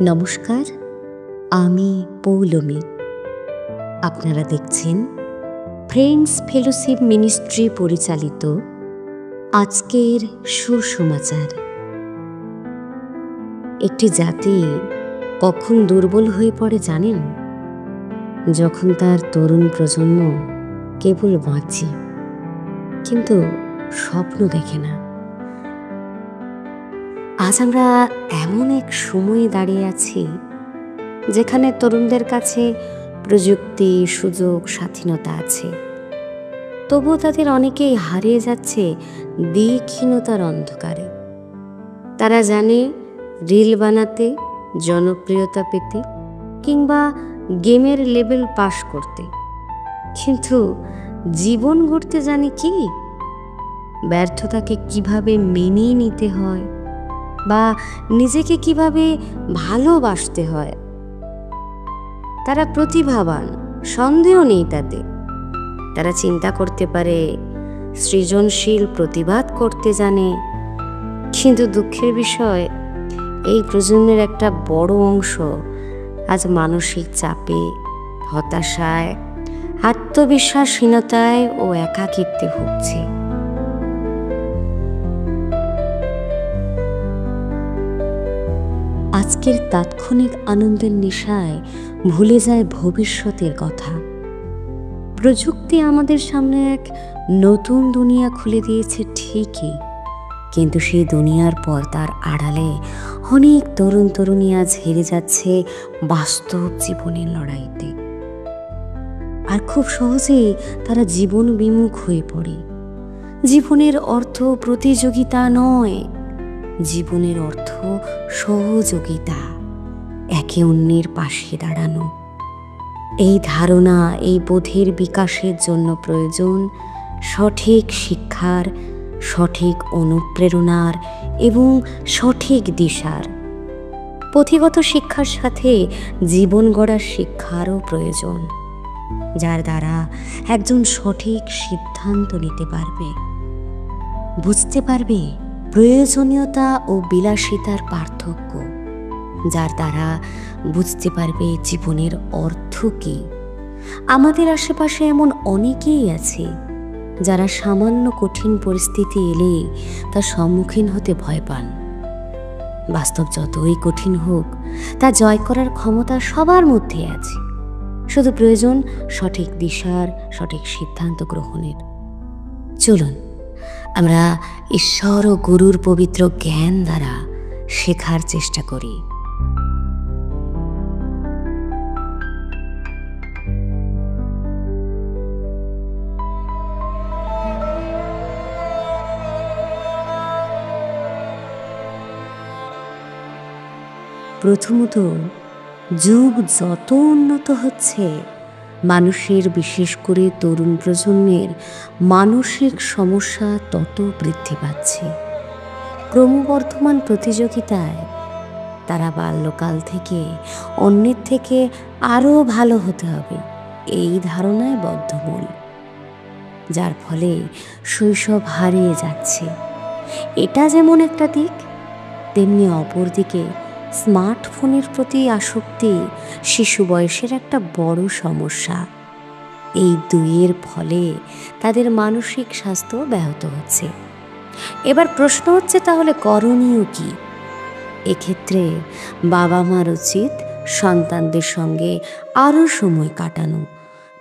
নমস্কার, আমি পৌলমী। আপনারা দেখছেন ফ্রেন্ডস ফেলোশিপ মিনিস্ট্রি পরিচালিত আজকের সুসমাচার। একটি জাতি কখন দুর্বল হয়ে পড়ে জানেন? যখন তার তরুণ প্রজন্ম কেবল বাঁচে কিন্তু স্বপ্ন দেখে না। আজ আমরা এমন এক সময়ে দাঁড়িয়ে আছি যেখানে তরুণদের কাছে প্রযুক্তি, সুযোগ, স্বাধীনতা আছে, তবুও তাদের অনেকেই হারিয়ে যাচ্ছে দিকহীনতার অন্ধকারে। তারা জানে রিল বানাতে, জনপ্রিয়তা পেতে কিংবা গেমের লেভেল পাস করতে, কিন্তু জীবন গড়তে জানে কি? ব্যর্থতাকে কিভাবে মেনে নিতে হয় বা নিজেকে কিভাবে ভালোবাসতে হয়। তারা প্রতিভাবান, সন্দেহ নেই তাতে। তারা চিন্তা করতে পারে, সৃজনশীল প্রতিবাদ করতে জানে, কিন্তু দুঃখের বিষয় এই প্রজন্মের একটা বড় অংশ আজ মানসিক চাপে, হতাশায়, আত্মবিশ্বাসহীনতায় ও একাকিত্বে ভুগছে। আজকের তাৎক্ষণিক আনন্দের নেশায় ভুলে যায় ভবিষ্যতের কথা। প্রযুক্তি আমাদের সামনে এক নতুন দুনিয়া খুলে দিয়েছে ঠিকই, কিন্তু সেই দুনিয়ার পর্দার আড়ালে অনেক তরুণ তরুণী আজ হেরে যাচ্ছে বাস্তব জীবনের লড়াইতে। আর খুব সহজেই তারা জীবন বিমুখ হয়ে পড়ে। জীবনের অর্থ প্রতিযোগিতা নয়, জীবনের অর্থ সহযোগিতা, একে অন্যের পাশে দাঁড়ানো। এই ধারণা, এই বোধের বিকাশের জন্য প্রয়োজন সঠিক শিক্ষার, সঠিক অনুপ্রেরণার এবং সঠিক দিশার। পুঁথিগত শিক্ষার সাথে জীবন গড়ার শিক্ষারও প্রয়োজন, যার দ্বারা একজন সঠিক সিদ্ধান্ত নিতে পারবে, বুঝতে পারবে প্রয়োজনীয়তা ও বিলাসিতার পার্থক্য, যার দ্বারা বুঝতে পারবে জীবনের অর্থ কী। আমাদের আশেপাশে এমন অনেকেই আছে যারা সামান্য কঠিন পরিস্থিতি এলে তার সম্মুখীন হতে ভয় পান। বাস্তব যতই কঠিন হোক, তা জয় করার ক্ষমতা সবার মধ্যে আছে। শুধু প্রয়োজন সঠিক দিশার, সঠিক সিদ্ধান্ত গ্রহণের। চলুন আমরা ঈশ্বর ও গুরুর পবিত্র জ্ঞান দ্বারা শেখার চেষ্টা করি। প্রথমত, যুগ যত উন্নত হচ্ছে, মানুষের, বিশেষ করে তরুণ প্রজন্মের মানসিক সমস্যা তত বৃদ্ধি পাচ্ছে। ক্রমবর্ধমান প্রতিযোগিতায় তারা বাল্যকাল থেকে অন্যের থেকে আরও ভালো হতে হবে এই ধারণায় বদ্ধমূল, যার ফলে শৈশব হারিয়ে যাচ্ছে। এটা যেমন একটা দিক, তেমনি অপরদিকে স্মার্টফোনের প্রতি আসক্তি শিশু বয়সের একটা বড় সমস্যা। এই দুইয়ের ফলে তাদের মানসিক স্বাস্থ্য ব্যাহত হচ্ছে। এবার প্রশ্ন হচ্ছে, তাহলে করণীয় কি? এক্ষেত্রে বাবা মার উচিত সন্তানদের সঙ্গে আরও সময় কাটানো,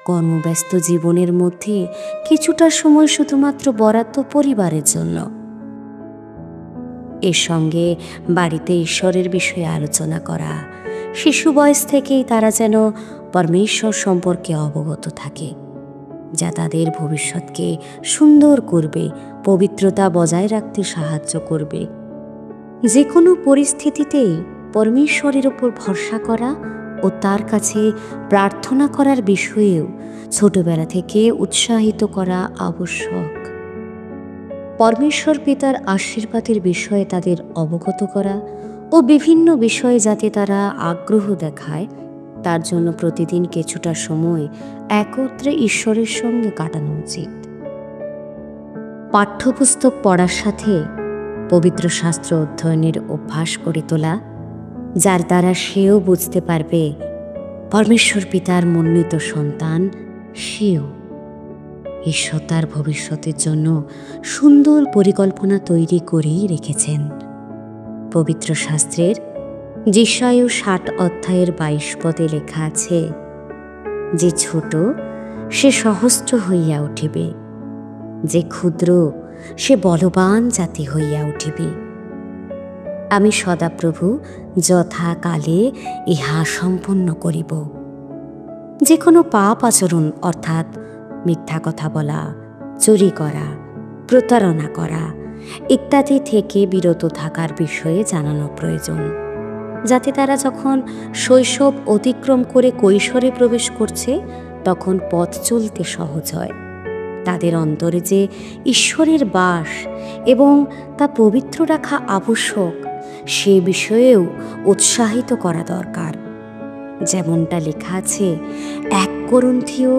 কর্মব্যস্ত জীবনের মধ্যে কিছুটা সময় শুধুমাত্র বরাদ্দ পরিবারের জন্য। এর সঙ্গে বাড়িতে ঈশ্বরের বিষয়ে আলোচনা করা, শিশু বয়স থেকেই তারা যেন পরমেশ্বর সম্পর্কে অবগত থাকে, যা তাদের ভবিষ্যৎকে সুন্দর করবে, পবিত্রতা বজায় রাখতে সাহায্য করবে। যে কোনো পরিস্থিতিতেই পরমেশ্বরের ওপর ভরসা করা ও তার কাছে প্রার্থনা করার বিষয়েও ছোটবেলা থেকে উৎসাহিত করা আবশ্যক। পরমেশ্বর পিতার আশীর্বাদের বিষয়ে তাদের অবগত করা ও বিভিন্ন বিষয়ে যাতে তারা আগ্রহ দেখায়, তার জন্য প্রতিদিন কিছুটা সময় একত্রে ঈশ্বরের সঙ্গে কাটানো উচিত। পাঠ্যপুস্তক পড়ার সাথে পবিত্র শাস্ত্র অধ্যয়নের অভ্যাস করে তোলা যার দ্বারা সেও বুঝতে পারবে পরমেশ্বর পিতার মনোনীত সন্তান সেও। ঈশ্বর তার ভবিষ্যতের জন্য সুন্দর পরিকল্পনা তৈরি করেই রেখেছেন। পবিত্র শাস্ত্রের যেসায় 60 অধ্যায়ের 22 পদে লেখা আছে, যে ছোট সে সহস্র হইয়া উঠিবে, যে ক্ষুদ্র সে বলবান জাতি হইয়া উঠিবে। আমি সদাপ্রভু যথাকালে ইহা সম্পন্ন করিব। যে কোনো পাপ আচরণ অর্থাৎ মিথ্যা কথা বলা, চুরি করা, প্রতারণা করা ইত্যাদি থেকে বিরত থাকার বিষয়ে জানানো প্রয়োজন, যাতে তারা যখন শৈশব অতিক্রম করে কৈশোরে প্রবেশ করছে তখন পথ চলতে সহজ হয়। তাদের অন্তরে যে ঈশ্বরের বাস এবং তা পবিত্র রাখা আবশ্যক সে বিষয়েও উৎসাহিত করা দরকার। যেমনটা লেখা আছে 1 কোরিন্থীয়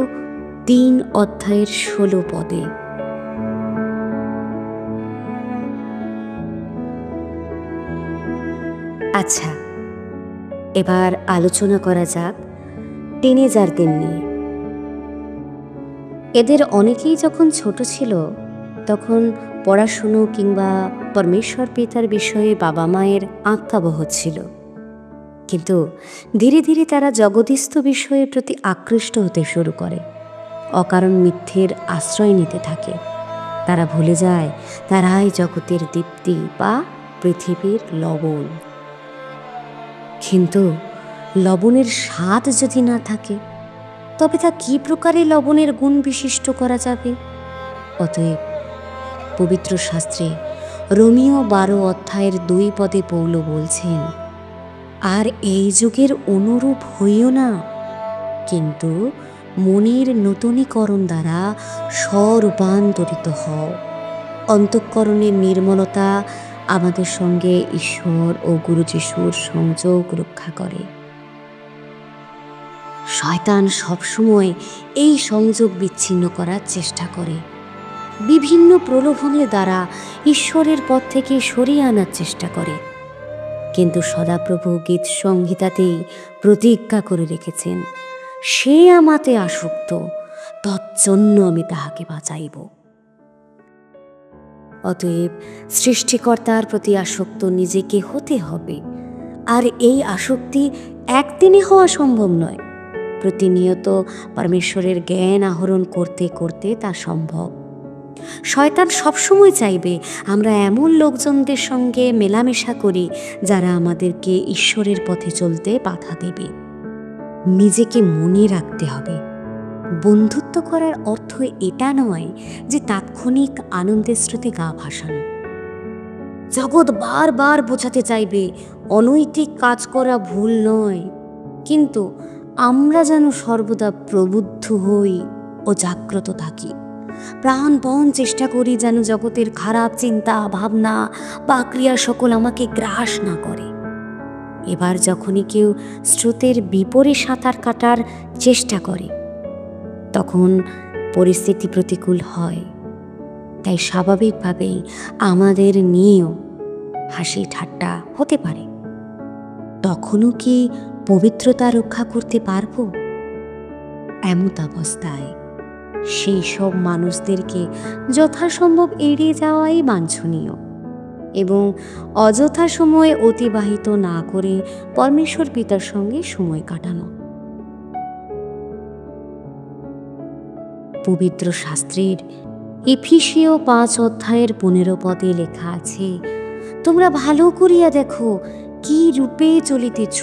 3 অধ্যায়ের 16 পদে। আচ্ছা, এবার আলোচনা করা যাক টিনেজারদের নিয়ে। এদের অনেকেই যখন ছোট ছিল তখন পড়াশুনো কিংবা পরমেশ্বর পিতার বিষয়ে বাবা মায়ের আজ্ঞাবহ ছিল, কিন্তু ধীরে ধীরে তারা জগদীস্থ বিষয়ের প্রতি আকৃষ্ট হতে শুরু করে, অকারণ মিথ্যের আশ্রয় নিতে থাকে। তারা ভুলে যায় তারাই জগতের দীপ্তি বা পৃথিবীর লবণ। কিন্তু লবণের স্বাদ যদি না থাকে তবে তা কি প্রকারে লবণের গুণ বিশিষ্ট করা যাবে? অতএব পবিত্র শাস্ত্রে রোমীয় 12 অধ্যায়ের 2 পদে পৌল বলছেন, আর এই যুগের অনুরূপ হইও না, কিন্তু মনের নূতনীকরণ দ্বারা স্বরূপান্তরিত হও। অন্তঃকরণের নির্মলতা আমাদের সঙ্গে ঈশ্বর ও গুরু যিশুর সংযোগ রক্ষা করে। শয়তান সবসময় এই সংযোগ বিচ্ছিন্ন করার চেষ্টা করে, বিভিন্ন প্রলোভনের দ্বারা ঈশ্বরের পথ থেকে সরিয়ে আনার চেষ্টা করে। কিন্তু সদাপ্রভু গীত সংহিতাতেই প্রতিজ্ঞা করে রেখেছেন, সে আমাতে আসক্ত, তজ্জন্য আমি তাহাকে বাঁচাইব। অতএব সৃষ্টিকর্তার প্রতি আসক্ত নিজেকে হতে হবে, আর এই আসক্তি একদিনে হওয়া সম্ভব নয়। প্রতিনিয়ত পরমেশ্বরের জ্ঞান আহরণ করতে করতে তা সম্ভব। শয়তান সবসময় চাইবে আমরা এমন লোকজনদের সঙ্গে মেলামেশা করি যারা আমাদেরকে ঈশ্বরের পথে চলতে বাধা দেবে। নিজেকে মনে রাখতে হবে, বন্ধুত্ব করার অর্থ এটা নয় যে তাৎক্ষণিক আনন্দের স্রোতে গা ভাসানো। জগৎ বারবার বোঝাতে চাইবে অনৈতিক কাজ করা ভুল নয়, কিন্তু আমরা যেন সর্বদা প্রবুদ্ধ হই ও জাগ্রত থাকি। প্রাণপণ চেষ্টা করি যেন জগতের খারাপ চিন্তা, ভাবনা বা ক্রিয়া সকল আমাকে গ্রাস না করে। এবার যখনই কেউ স্রোতের বিপরীত সাঁতার কাটার চেষ্টা করে তখন পরিস্থিতি প্রতিকূল হয়। তাই স্বাভাবিকভাবেই আমাদের নিয়েও হাসি ঠাট্টা হতে পারে। তখনও কি পবিত্রতা রক্ষা করতে পারবো? এমত অবস্থায় সেই সব মানুষদেরকে যথাসম্ভব এড়িয়ে যাওয়াই বাঞ্ছনীয় এবং অযথা সময় অতিবাহিত না করে পরমেশ্বর পিতার সঙ্গে সময় কাটানো। পবিত্র শাস্ত্রের এফেসীয় 5 অধ্যায়ের 15 পদে লেখা আছে, তোমরা ভালো করিয়া দেখো কি রূপে চলিতেছ,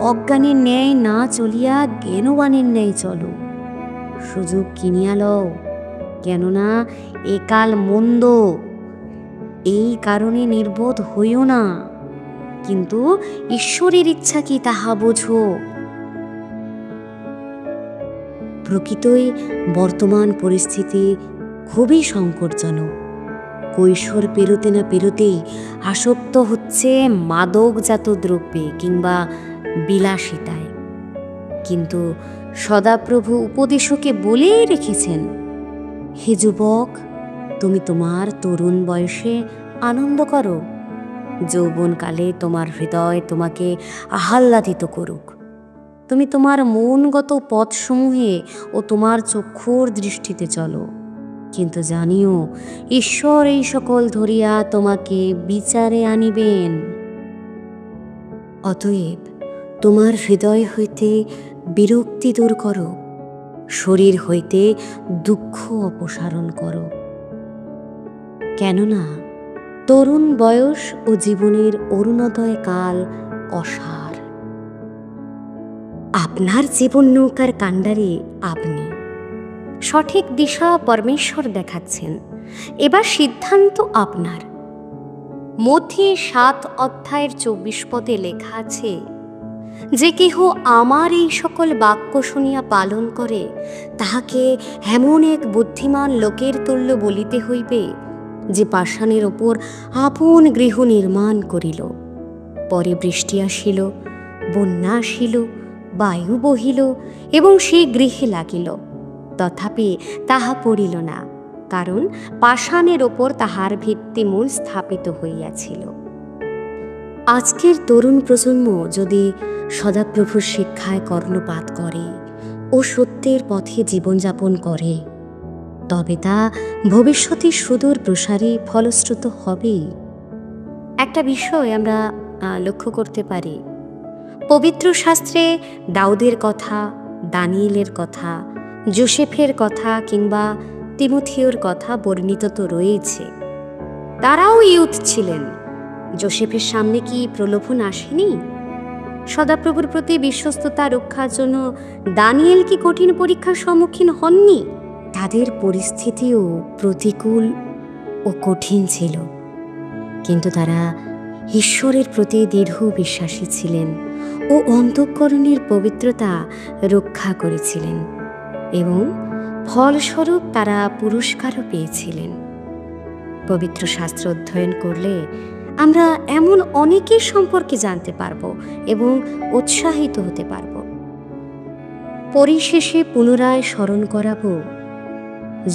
অজ্ঞানের ন্যায় না চলিয়া জ্ঞানবানের ন্যায় চলো। সুযোগ কিনিয়া লও, কেননা একাল মন্দ। এই কারণে নির্বোধ হইও না, কিন্তু ঈশ্বরের ইচ্ছা কি তাহা বোঝো। প্রকৃতই বর্তমান পরিস্থিতি খুবই সংকটজনক। কৈশোর পেরোতে না পেরোতেই আসক্ত হচ্ছে মাদকজাত দ্রব্যে কিংবা বিলাসিতায়। কিন্তু সদাপ্রভু উপদেশকে বলেই রেখেছেন, হে যুবক, তুমি তোমার তরুণ বয়সে আনন্দ করো, যৌবনকালে তোমার হৃদয় তোমাকে আহ্লাদিত করুক। তুমি তোমার মনগত পথসমূহে ও তোমার চক্ষুর দৃষ্টিতে চলো, কিন্তু জানিও ঈশ্বর এই সকল ধরিয়া তোমাকে বিচারে আনিবেন। অতএব তোমার হৃদয় হইতে বিরক্তি দূর করো, শরীর হইতে দুঃখ অপসারণ করো। কেননা তরুণ বয়স ও জীবনের অরুণোদয় কাল অসার। আপনার জীবন নৌকার কাণ্ডারে আপনি সঠিক দিশা পরমেশ্বর দেখাচ্ছেন। এবার সিদ্ধান্ত আপনার। মধ্যে 7 অধ্যায়ের 24 পদে লেখা আছে, যে কেহ আমার এই সকল বাক্য শুনিয়া পালন করে তাহাকে এমন এক বুদ্ধিমান লোকের তুল্য বলিতে হইবে, যে পাষাণের ওপর আপন গৃহ নির্মাণ করিল। পরে বৃষ্টি আসিল, বন্যা আসিল, বায়ু বহিল এবং সেই গৃহে লাগিল, তথাপি তাহা পড়িল না, কারণ পাষাণের ওপর তাহার ভিত্তিমূল স্থাপিত হইয়াছিল। আজকের তরুণ প্রজন্ম যদি সদাপ্রভুর শিক্ষায় কর্ণপাত করে ও সত্যের পথে জীবনযাপন করে, তবে তা ভবিষ্যতে সুদূর প্রসারী ফলশ্রুত হবেই। একটা বিষয় আমরা লক্ষ্য করতে পারি, পবিত্র শাস্ত্রে দাউদের কথা, দানিয়েলের কথা, যোসেফের কথা কিংবা তিমোথেওর কথা বর্ণিত তো রয়েছে। তারাও ইয়ুথ ছিলেন। যোসেফের সামনে কি প্রলোভন আসেনি? সদাপ্রভুর প্রতি বিশ্বস্ততা রক্ষার জন্য দানিয়েল কি কঠিন পরীক্ষার সম্মুখীন হননি? তাদের পরিস্থিতিও প্রতিকূল ও কঠিন ছিল, কিন্তু তারা ঈশ্বরের প্রতি দৃঢ় বিশ্বাসী ছিলেন ও অন্তঃকরণের পবিত্রতা রক্ষা করেছিলেন এবং ফলস্বরূপ তারা পুরস্কারও পেয়েছিলেন। পবিত্র শাস্ত্র অধ্যয়ন করলে আমরা এমন অনেকের সম্পর্কে জানতে পারব এবং উৎসাহিত হতে পারব। পরিশেষে পুনরায় স্মরণ করাবো,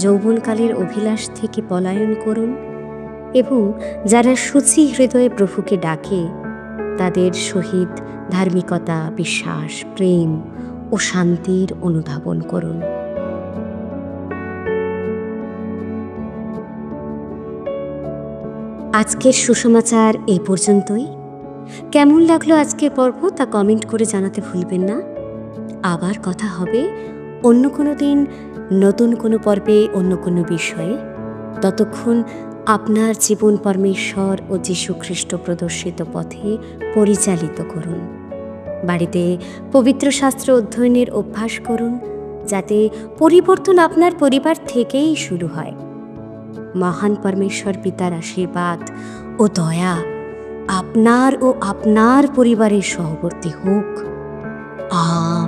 যৌবনকালের অভিলাষ থেকে পলায়ন করুন এবং যারা শুচি হৃদয়ে প্রভুকে ডাকে তাদের সহিত ধার্মিকতা, বিশ্বাস, প্রেম ও শান্তির অনুধাবন করুন। আজকের সুসমাচার এই পর্যন্তই। কেমন লাগলো আজকের পর্ব তা কমেন্ট করে জানাতে ভুলবেন না। আবার কথা হবে অন্য কোনো দিন, নতুন কোনো পর্বে, অন্য কোনো বিষয়ে। ততক্ষণ আপনার জীবন পরমেশ্বর ও যীশু খ্রিস্ট প্রদর্শিত পথে পরিচালিত করুন। বাড়িতে পবিত্র শাস্ত্র অধ্যয়নের অভ্যাস করুন, যাতে পরিবর্তন আপনার পরিবার থেকেই শুরু হয়। মহান পরমেশ্বর পিতার আশীর্বাদ ও দয়া আপনার ও আপনার পরিবারের সহবর্তী হোক। আমেন।